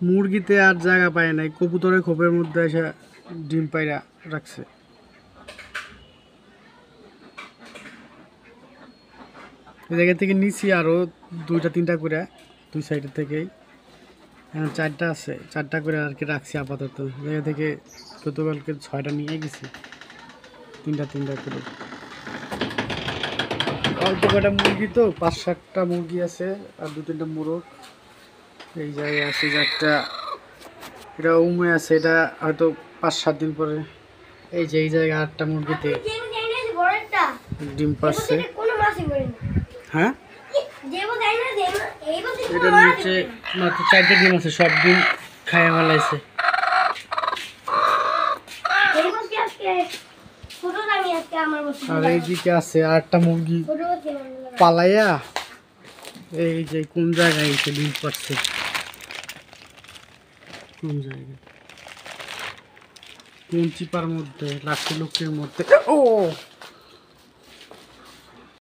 মুরগিতে আর জায়গা পায় নাই, কবুতরের খোপের মধ্যে এসে ডিম পাইরা রাখছে। এই জায়গা থেকে নিচে আরো 2-3টা করে, দুই সাইডের থেকেই এখন 4টা আছে, 4টা করে আর কি রাখছি আপাতত। জায়গা থেকে গতকালকে 6টা নিয়ে গেছি, 3টা করে। অল্প কটা মুরগি তো, 5-7টা মুরগি আছে আর 2-3টা মোরগ। এই জায়গায় আছে যে একটা, এটা উমে আছে, এটা হয়তো 5-7 দিন পরে। এই যে এই জায়গায় 8টা মুরগিতে ডিম পাচ্ছে। হ্যাঁ, এটার নিচে মাত্র 4টা ডিম আছে, সব ডিম খাইয়া ফেলাইছে। আর এইদিকে আছে 8টা মুরগি পালাইয়া, এই যে কোন জায়গায় এসে ডিম পাচ্ছে, কোন জায়গায়, কোন চিপার মধ্যে, লাঠি লোকের মধ্যে। ও